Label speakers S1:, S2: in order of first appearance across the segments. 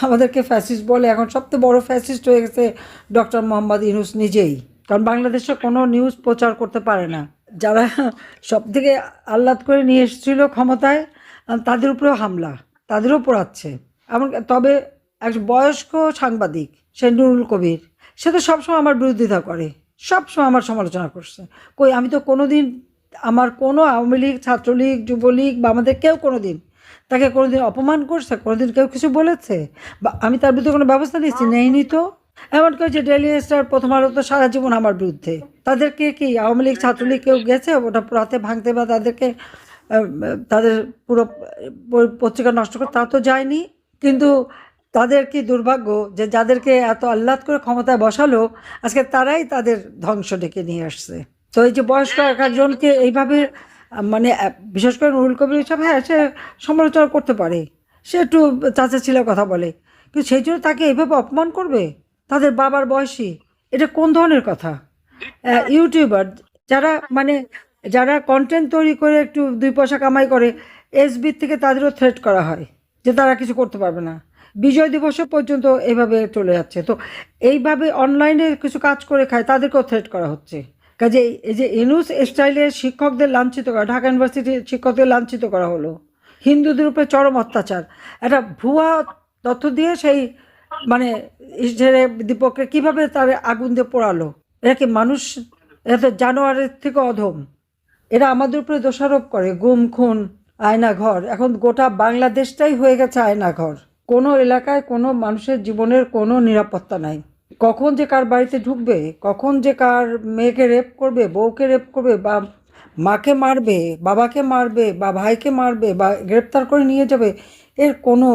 S1: আমাদেরকে ফ্যাসিস্ট বলে। এখন সবচেয়ে বড় ফ্যাসিস্ট হয়ে গেছে ডক্টর মোহাম্মদ ইউনূস নিজেই। কারণ বাংলাদেশে কোনো নিউজ প্রচার করতে পারে না। যারা সবথেকে আহ্লাদ করে নিয়ে এসেছিল ক্ষমতায়, তাদের উপরেও হামলা, তাদেরও পোড়াচ্ছে। এমন তবে একজন বয়স্ক সাংবাদিক, সে নুরুল কবির, সে তো সবসময় আমার বিরোধিতা করে, সবসময় আমার সমালোচনা করছে। কই, আমি তো কোনোদিন আমার কোনো আওয়ামী লীগ, ছাত্রলীগ, যুবলীগ বা আমাদের কেউ কোনোদিন তাকে কোনোদিন অপমান করছে, কোনোদিন কেউ কিছু বলেছে, বা আমি তার বিরুদ্ধে কোনো ব্যবস্থা নিয়েছি? নেইনি তো। এমনকি ওই যে ডেইলি স্টার, প্রথম আলো তো সারা জীবন আমার বিরুদ্ধে। তাদেরকে কি আওয়ামী লীগ, ছাত্রলীগ কেউ গেছে ওটা রাতে ভাঙতে বা তাদেরকে তাদের পুরো পত্রিকা নষ্ট করতে? তা তো যায়নি। কিন্তু তাদের কি দুর্ভাগ্য যে যাদেরকে এত আহ্লাদ করে ক্ষমতায় বসালো, আজকে তারাই তাদের ধ্বংস ডেকে নিয়ে আসছে। তো এই যে বয়স্ক এক একজনকে এইভাবে মানে বিশেষ করে নুরুল কবির হিসাবে, হ্যাঁ সে সমালোচনা করতে পারে, সে একটু চাচা ছিল কথা বলে, কিন্তু সেই জন্য তাকে এইভাবে অপমান করবে? তাদের বাবার বয়সী, এটা কোন ধরনের কথা? ইউটিউবার যারা মানে যারা কন্টেন্ট তৈরি করে একটু দুই পয়সা কামাই করে, এসবি থেকে তাদেরও থ্রেট করা হয় যে তারা কিছু করতে পারবে না। বিজয় দিবসে পর্যন্ত এইভাবে চলে যাচ্ছে। তো এইভাবে অনলাইনে কিছু কাজ করে খায়, তাদেরকেও থ্রেট করা হচ্ছে। কাজে এই যে ইউনূস স্টাইলে শিক্ষকদের লাঞ্ছিত করা, ঢাকা ইউনিভার্সিটির শিক্ষকদের লাঞ্ছিত করা হলো, হিন্দুদের উপরে চরম অত্যাচার, একটা ভুয়া তথ্য দিয়ে সেই মানে দীপককে কীভাবে তার আগুন দিয়ে পোড়ালো। এরা কি মানুষ? এরা তো জানোয়ারের থেকে অধম। এরা আমাদের উপরে দোষারোপ করে গুম, খুন, আয়নাঘর। এখন গোটা বাংলাদেশটাই হয়ে গেছে আয়নাঘর। কোনো এলাকায় কোনো মানুষের জীবনের কোনো নিরাপত্তা নাই। কখন যে কার বাড়িতে ঢুকবে, কখন যে কার মেয়েকে রেপ করবে, বউকে রেপ করবে, বা মাকে মারবে, বাবাকে মারবে, বা ভাইকে মারবে, বা গ্রেপ্তার করে নিয়ে যাবে, এর কোনো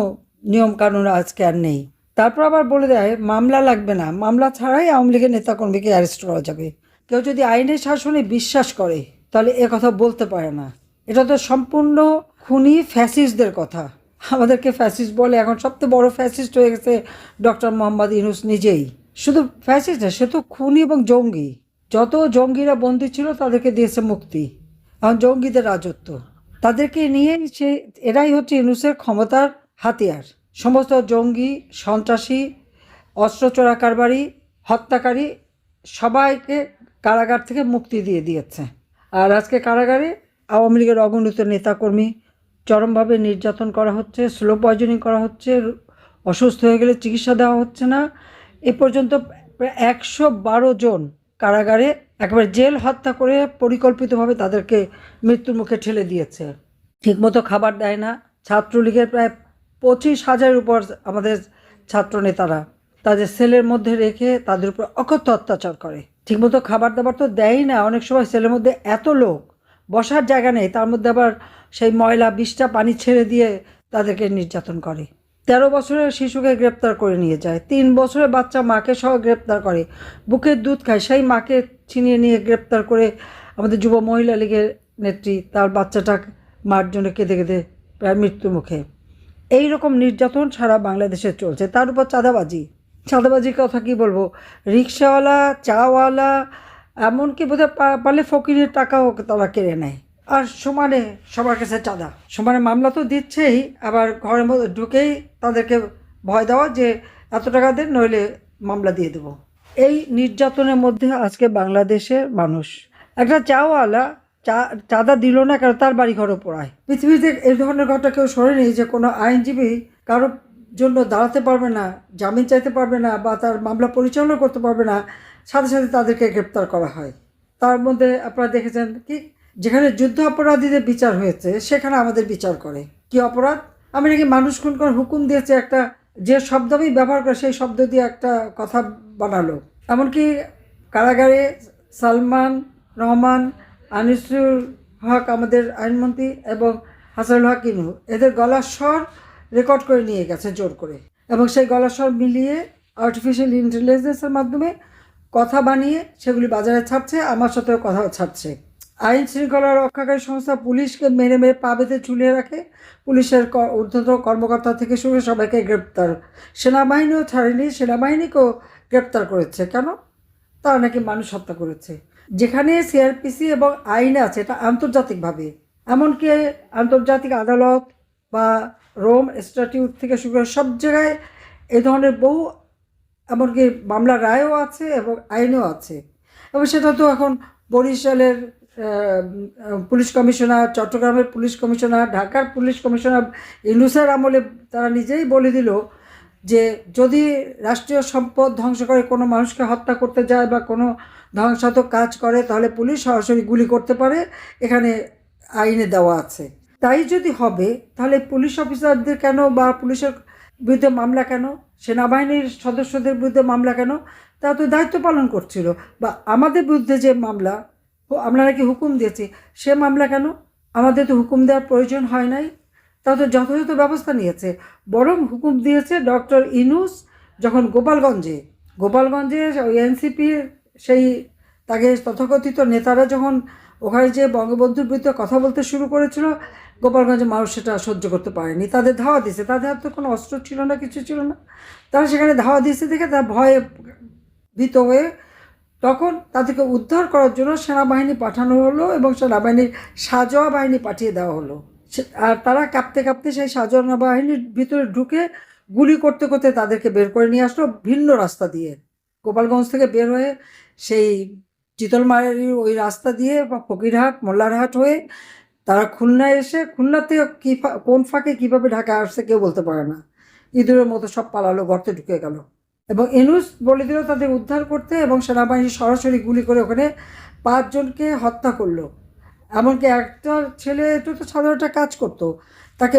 S1: নিয়ম কানুন আজকে আর নেই। তারপর আবার বলে দেয় মামলা লাগবে না, মামলা ছাড়াই আওয়ামী লীগের নেতাকর্মীকে অ্যারেস্ট করা যাবে। কেউ যদি আইনের শাসনে বিশ্বাস করে তাহলে এ কথা বলতে পারে না। এটা তো সম্পূর্ণ খুনি ফ্যাসিস্টদের কথা। আমাদেরকে ফ্যাসিস্ট বলে। এখন সবচেয়ে বড় ফ্যাসিস্ট হয়ে গেছে ডক্টর মোহাম্মদ ইউনূস নিজেই। শুধু ফ্যাসিস্ট না, সে তো খুনি এবং জঙ্গি। যত জঙ্গিরা বন্দী ছিল তাদেরকে দিয়েছে মুক্তি, এখন জঙ্গিদের রাজত্ব। তাদেরকে নিয়ে এরাই হচ্ছে ইউনূসের ক্ষমতার হাতিয়ার। সমস্ত জঙ্গি, সন্ত্রাসী, অস্ত্র চোরাকারবারি, হত্যাকারী সবাইকে কারাগার থেকে মুক্তি দিয়ে দিয়েছে। আর আজকে কারাগারে আওয়ামী লীগের অগণিত নেতাকর্মী চরমভাবে নির্যাতন করা হচ্ছে, স্লো পয়জনিং করা হচ্ছে, অসুস্থ হয়ে গেলে চিকিৎসা দেওয়া হচ্ছে না। এ পর্যন্ত প্রায় ১১২ জন কারাগারে একেবারে জেল হত্যা করে পরিকল্পিতভাবে তাদেরকে মৃত্যুর মুখে ঠেলে দিয়েছে। ঠিকমতো খাবার দেয় না। ছাত্রলীগের প্রায় ২৫,০০০ উপর আমাদের ছাত্র নেতারা তাদের সেলের মধ্যে রেখে তাদের উপর অকথ্য অত্যাচার করে। ঠিকমতো খাবার দাবার তো দেয়ই না। অনেক সময় সেলের মধ্যে এত লোক, বসার জায়গা নেই, তার মধ্যে আবার সেই ময়লা বিষটা পানি ছেড়ে দিয়ে তাদেরকে নির্যাতন করে। ১৩ বছরের শিশুকে গ্রেপ্তার করে নিয়ে যায়, ৩ বছরের বাচ্চা মাকে সহ গ্রেপ্তার করে, বুকের দুধ খায় সেই মাকে ছিনিয়ে নিয়ে গ্রেপ্তার করে আমাদের যুব মহিলা লীগের নেত্রী তার বাচ্চাটা মার জন্য কেঁদে কেঁদে প্রায় মৃত্যুর মুখে। এই রকম নির্যাতন সারা বাংলাদেশে চলছে। তার উপর চাঁদাবাজি, চাঁদাবাজির কথা কি বলবো, রিক্সাওয়ালা, চাওয়ালা, এমনকি বোধহয় পারলে ফকিরের টাকাও তারা কেড়ে নেয়। আর সমানে সবার কাছে চাঁদা, সমানে মামলা তো দিচ্ছেই, আবার ঘরের মধ্যে ঢুকেই তাদেরকে ভয় দেওয়া যে এত টাকা দেন নইলে মামলা দিয়ে দেবো। এই নির্যাতনের মধ্যে আজকে বাংলাদেশের মানুষ। একটা চাওয়ালা চাঁদা দিল না কারণ তার বাড়ি ঘরও পোড়ায়। পৃথিবীতে এই ধরনের ঘটনা কেউ শোনেনি যে কোনো আইনজীবী কারো জন্য দাঁড়াতে পারবে না, জামিন চাইতে পারবে না, বা তার মামলা পরিচালনা করতে পারবে না, সাথে সাথে তাদেরকে গ্রেপ্তার করা হয়। তার মধ্যে আপনারা দেখেছেন কি, যেখানে যুদ্ধ অপরাধীদের বিচার হয়েছে সেখানে আমাদের বিচার করে। কি অপরাধ? আমি নাকি মানুষ খুন করার হুকুম দিয়েছে, একটা যে শব্দ আমি ব্যবহার করে সেই শব্দ দিয়ে একটা কথা বানালো। এমনকি কারাগারে সালমান রহমান, আনিসুল হক আমাদের আইনমন্ত্রী, এবং হাসানুল হক ইনু, এদের গলার স্বর রেকর্ড করে নিয়ে গেছে জোর করে, এবং সেই গলার স্বর মিলিয়ে আর্টিফিশিয়াল ইন্টেলিজেন্সের মাধ্যমে কথা বানিয়ে সেগুলি বাজারে ছাড়ছে, আমার সাথেও কথা ছাড়ছে। আইন শৃঙ্খলা রক্ষাকারী সংস্থা পুলিশকে মেরে মেরে পা বেঁধে ঝুলিয়ে রাখে। পুলিশের ঊর্ধ্বতন কর্মকর্তা থেকে শুরু সবাইকে গ্রেপ্তার। সেনাবাহিনীও ছাড়েনি, সেনাবাহিনীকেও গ্রেপ্তার করেছে। কেন? তারা নাকি মানুষ হত্যা করেছে। যেখানে সিআরপিসি এবং আইন আছে, এটা আন্তর্জাতিকভাবে, এমনকি আন্তর্জাতিক আদালত বা রোম স্ট্যাটিউট থেকে শুরু করে সব জায়গায় এই ধরনের বহু এমনকি মামলার রায়ও আছে এবং আইনও আছে। এবং সেটা তো এখন বরিশালের পুলিশ কমিশনার, চট্টগ্রামের পুলিশ কমিশনার, ঢাকার পুলিশ কমিশনার ইউনূসের আমলে তারা নিজেই বলে দিল যে যদি রাষ্ট্রীয় সম্পদ ধ্বংস করে কোনো মানুষকে হত্যা করতে যায় বা কোনো ধ্বংসাত্মক কাজ করে তাহলে পুলিশ সরাসরি গুলি করতে পারে, এখানে আইনে দেওয়া আছে। তাই যদি হবে তাহলে পুলিশ অফিসারদের কেন বা পুলিশের বিরুদ্ধে মামলা কেন, সেনাবাহিনীর সদস্যদের বিরুদ্ধে মামলা কেন? তারা তো দায়িত্ব পালন করছিল। বা আমাদের বিরুদ্ধে যে মামলা, আমরা নাকি হুকুম দিয়েছি, সে মামলা কেন? আমাদের তো হুকুম দেওয়ার প্রয়োজন হয় নাই, তারা তো যথাযথ ব্যবস্থা নিয়েছে। বরং হুকুম দিয়েছে ডক্টর ইউনূস যখন গোপালগঞ্জে ওই এনসিপির সেই তাকে তথাকথিত নেতারা যখন ওখানে যে বঙ্গবন্ধুর বিরুদ্ধে কথা বলতে শুরু করেছিল, গোপালগঞ্জের মানুষ সেটা সহ্য করতে পারেনি, তাদের ধাওয়া দিয়েছে। তাদের হাতে কোনো অস্ত্র ছিল না, কিছু ছিল না, তারা সেখানে ধাওয়া দিয়েছে দেখে তারা ভয়ে ভীত হয়ে তখন তাদেরকে উদ্ধার করার জন্য সেনাবাহিনী পাঠানো হলো এবং সেনাবাহিনীর সাজোয়া বাহিনী পাঠিয়ে দেওয়া হলো। আর তারা কাঁপতে কাঁপতে সেই সাজোয়া বাহিনীর ভিতরে ঢুকে গুলি করতে করতে তাদেরকে বের করে নিয়ে আসলো ভিন্ন রাস্তা দিয়ে। গোপালগঞ্জ থেকে বের হয়ে সেই চিতলমারির ওই রাস্তা দিয়ে বা ফকিরহাট মোল্লারহাট হয়ে তারা খুলনায় এসে, খুলনা থেকে কোন ফাঁকে কীভাবে ঢাকা আসছে কেউ বলতে পারে না, ইঁদুরের মতো সব পালালো, গর্তে ঢুকে গেল। এবং ইউনূস বলে দিল তাদের উদ্ধার করতে এবং সেনাবাহিনী সরাসরি গুলি করে ওখানে 5 জনকে হত্যা করলো। এমনকি একটা ছেলে একটু তো সাধারণ একটা কাজ করতো, তাকে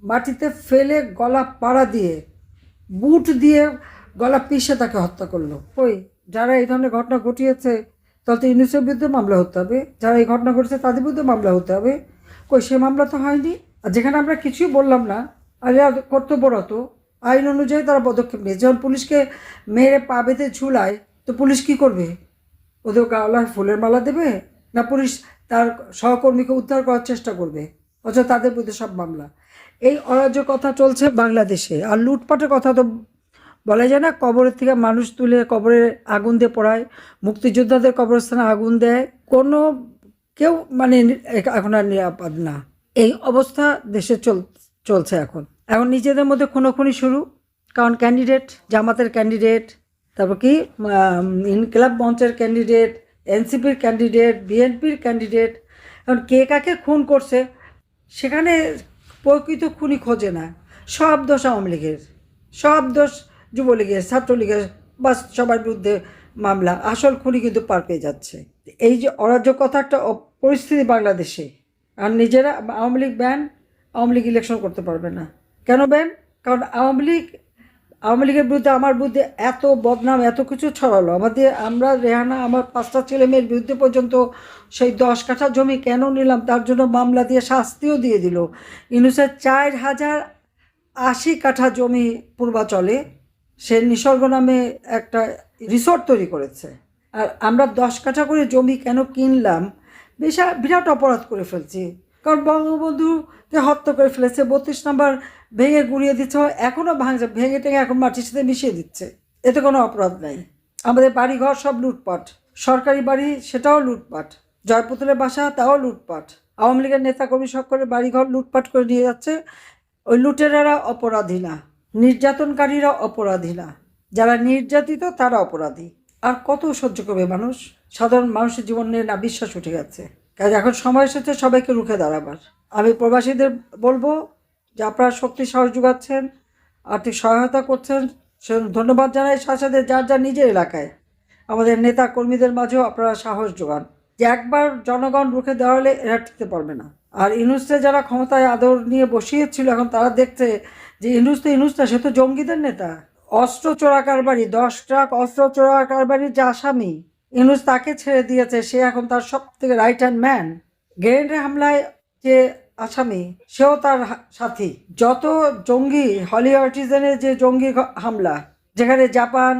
S1: মাটিতে ফেলে গলা পাড়া দিয়ে বুট দিয়ে গলা পিষে তাকে হত্যা করলো। ওই যারা এই ধরনের ঘটনা ঘটিয়েছে তাহলে তো ইউনূসের বিরুদ্ধে মামলা হতে হবে, যারা এই ঘটনা ঘটেছে তাদের বিরুদ্ধে মামলা হতে হবে। কই সে মামলা তো হয়নি। আর যেখানে আমরা কিছুই বললাম না, আর কর্তব্যরত আইন অনুযায়ী তারা পদক্ষেপ নিয়েছে। যখন পুলিশকে মেরে পা বেঁধে ঝুলায় তো পুলিশ কী করবে? ওদের গলায় ফুলের মালা দেবে? না পুলিশ তার সহকর্মীকে উদ্ধার করার চেষ্টা করবে? অথচ তাদের বিরুদ্ধে সব মামলা। এই অরাজকতা চলছে বাংলাদেশে। আর লুটপাটের কথা তো বলা যায় না। কবরের থেকে মানুষ তুলে কবরে আগুন দিয়ে পোড়ায়, মুক্তিযোদ্ধাদের কবরস্থানে আগুন দেয়, কোনো কেউ মানে এখন আর নিরাপদ না। এই অবস্থা দেশে চলছে এখন। এখন নিজেদের মধ্যে খুনোখুনি শুরু, কারণ ক্যান্ডিডেট, জামাতের ক্যান্ডিডেট, তারপর কি ইনকিলাব মঞ্চের ক্যান্ডিডেট, এনসিপির ক্যান্ডিডেট, বিএনপির ক্যান্ডিডেট, এখন কে কাকে খুন করছে সেখানে প্রকৃত খুনি খোঁজে না। সব দোষ আওয়ামী লীগের, সব দোষ যুবলীগের, ছাত্রলীগের, বাস সবার বিরুদ্ধে মামলা, আসল খুনি কিন্তু পার পেয়ে যাচ্ছে। এই যে অরাজকতা একটা পরিস্থিতি বাংলাদেশে। আর নিজেরা আওয়ামী লীগ ব্যান, আওয়ামী লীগ ইলেকশন করতে পারবে না। কেন ব্যান? কারণ আওয়ামী লীগের বিরুদ্ধে, আমার বিরুদ্ধে এত বদনাম, এত কিছু ছড়ালো। আমরা রেহানা, আমার 5টা ছেলে মেয়ের বিরুদ্ধে পর্যন্ত সেই 10 কাঠা জমি কেন নিলাম তার জন্য মামলা দিয়ে শাস্তিও দিয়ে দিল। ইউনূসের 4080 কাঠা জমি পূর্বাচলে সে নিসর্গ নামে একটা রিসোর্ট তৈরি করেছে। আর আমরা 10 কাঠা করে জমি কেন কিনলাম? বিরাট অপরাধ করে ফেলছি। কারণ বঙ্গবন্ধুকে হত্যা করে ফেলেছে, 32 নম্বর ভেঙে গুঁড়িয়ে দিচ্ছে, এখনও ভাঙছে, ভেঙে টেঙে এখন মাটির সাথে মিশিয়ে দিচ্ছে। এতে কোনো অপরাধ নাই। আমাদের বাড়িঘর সব লুটপাট, সরকারি বাড়ি সেটাও লুটপাট, জয়পুতুলের বাসা তাও লুটপাট, আওয়ামী লীগের নেতাকর্মী সকলের বাড়িঘর লুটপাট করে নিয়ে যাচ্ছে। ওই লুটেরারা অপরাধী না, নির্যাতনকারীরা অপরাধী না, যারা নির্যাতিত তারা অপরাধী। আর কত সহ্য করবে মানুষ? সাধারণ মানুষের জীবন নিয়ে না বিশ্বাস উঠে গেছে। কাজে এখন সময় এসেছে সবাইকে রুখে দাঁড়াবার। আমি প্রবাসীদের বলবো যে আপনারা শক্তি সাহস যোগাচ্ছেন, আর্থিক সহায়তা করছেন, সে ধন্যবাদ জানাই। সাথে সাথে যার যার নিজের এলাকায় আমাদের নেতা কর্মীদের মাঝেও আপনারা সাহস যোগান, যে একবার জনগণ রুখে দেওয়ালে এরা টিকতে পারবে না। আর ইউনূসকে যারা ক্ষমতায় আদর নিয়ে বসিয়েছিল এখন তারা দেখছে যে ইউনূসটা সে তো জঙ্গিদের নেতা, অস্ত্র চোরা কারবারি, 10 ট্রাক অস্ত্র চোরা কারবারির যে আসামি, ইউনূস তাকে ছেড়ে দিয়েছে। সে এখন তার সব থেকে রাইট হ্যান্ড ম্যান। গ্রেনেড হামলায় যে আসামি সেও তার সাথী। যত জঙ্গি, হলি আর্টিজানের যে জঙ্গি হামলা, যেখানে জাপান,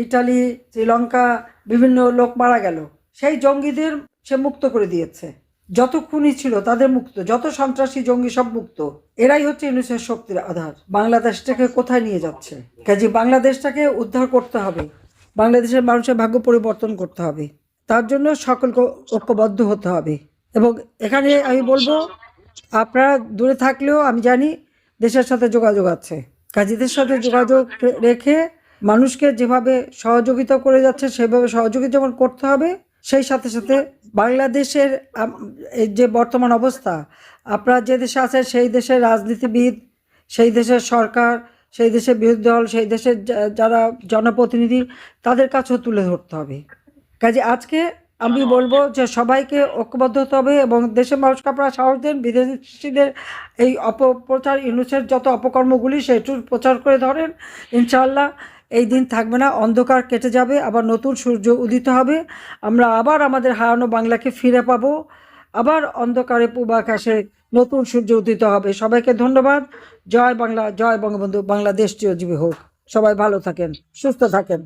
S1: ইটালি, শ্রীলঙ্কা বিভিন্ন লোক মারা গেল, সেই জঙ্গিদের সে মুক্ত করে দিয়েছে। যত খুনি ছিল তাদের মুক্ত, যত সন্ত্রাসী জঙ্গি সব মুক্ত। এরাই হচ্ছে ইউনূসের শক্তির আধার। বাংলাদেশটাকে কোথায় নিয়ে যাচ্ছে? কাজে বাংলাদেশটাকে উদ্ধার করতে হবে, বাংলাদেশের মানুষের ভাগ্য পরিবর্তন করতে হবে। তার জন্য সকলকে ঐক্যবদ্ধ হতে হবে। এবং এখানে আমি বলবো, আপনারা দূরে থাকলেও আমি জানি দেশের সাথে যোগাযোগ আছে। কাজীদের সাথে যোগাযোগ রেখে মানুষকে যেভাবে সহযোগিতা করে যাচ্ছে সেভাবে সহযোগিতা যেমন করতে হবে, সেই সাথে সাথে বাংলাদেশের এই যে বর্তমান অবস্থা, আপনারা যে দেশে আছেন সেই দেশের রাজনীতিবিদ, সেই দেশের সরকার, সেই দেশের বিরোধী দল, সেই দেশের যারা জনপ্রতিনিধি, তাদের কাছেও তুলে ধরতে হবে। কাজে আজকে আমি বলবো যে সবাইকে ঐক্যবদ্ধ হতে হবে এবং দেশের মানুষকে আপনারা সাহস দেন, বিদেশিদের এই অপপ্রচার, ইউনুসের যত অপকর্মগুলি সেটু প্রচার করে ধরেন। ইনশাআল্লাহ এই দিন থাকবে না, অন্ধকার কেটে যাবে, আবার নতুন সূর্য উদিত হবে, আমরা আবার আমাদের হারানো বাংলাকে ফিরে পাবো, আবার অন্ধকারে পূব আকাশে নতুন সূর্য উদিত হবে। সবাইকে ধন্যবাদ। জয় বাংলা, জয় বঙ্গবন্ধু, বাংলাদেশ চিরজীবী হোক। সবাই ভালো থাকেন, সুস্থ থাকেন।